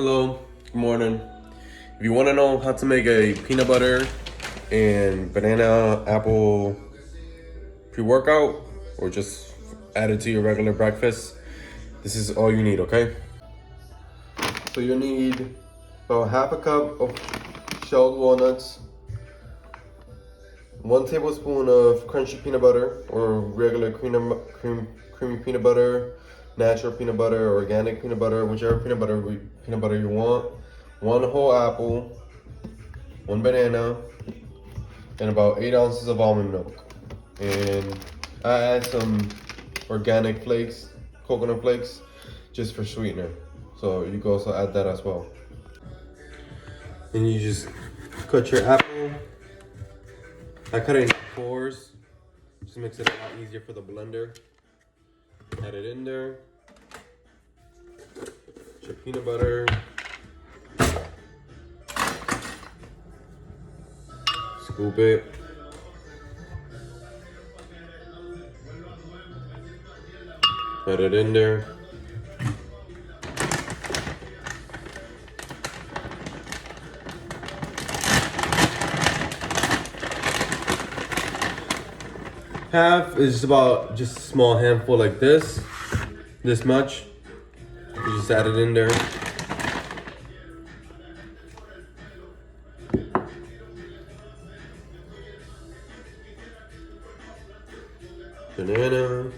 Hello, good morning. If you want to know how to make a peanut butter and banana apple pre-workout or just add it to your regular breakfast, this is all you need, okay? So you need about half a cup of shelled walnuts, 1 tablespoon of crunchy peanut butter or regular creamy peanut butter, natural peanut butter, organic peanut butter, whichever peanut butter you want, 1 whole apple, 1 banana, and about 8 ounces of almond milk. And I add some organic flakes, coconut flakes, just for sweetener. So you can also add that as well. And you just cut your apple. I cut it in 4s. Just makes it a lot easier for the blender. Add it in there. Put your peanut butter. Scoop it. Add it in there. Half is about just a small handful like this much. You just add it in there. Banana.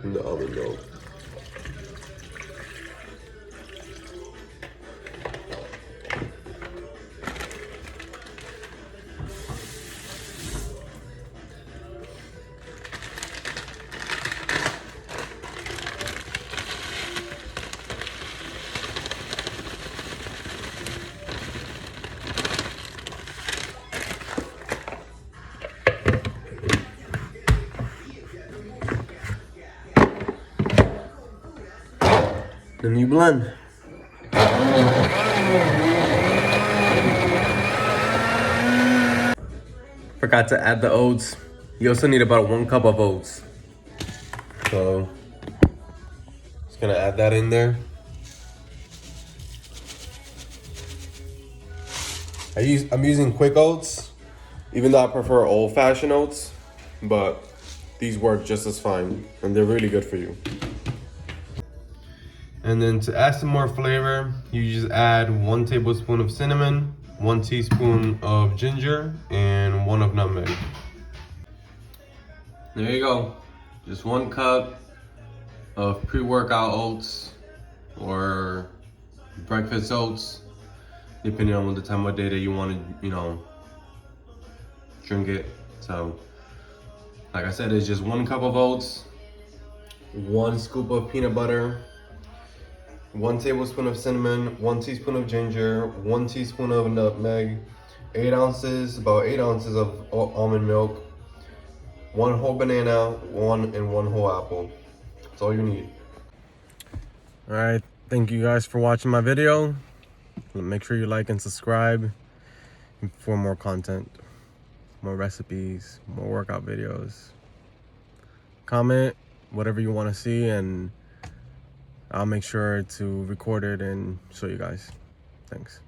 And the almond milk. Then you blend. Forgot to add the oats. You also need about 1 cup of oats. So, just gonna add that in there. I'm using quick oats, even though I prefer old-fashioned oats, but these work just as fine, and they're really good for you. And then to add some more flavor, you just add 1 tablespoon of cinnamon, 1 teaspoon of ginger, and 1 of nutmeg. There you go. Just 1 cup of pre-workout oats or breakfast oats, depending on the time of day that you want to, drink it. So, like I said, it's just 1 cup of oats, 1 scoop of peanut butter, 1 tablespoon of cinnamon, 1 teaspoon of ginger, 1 teaspoon of nutmeg, 8 ounces, about 8 ounces of almond milk, 1 whole banana, 1 whole apple. That's all you need. All right, thank you guys for watching my video. Make sure you like and subscribe for more content, more recipes, more workout videos. Comment whatever you want to see, and I'll make sure to record it and show you guys. Thanks.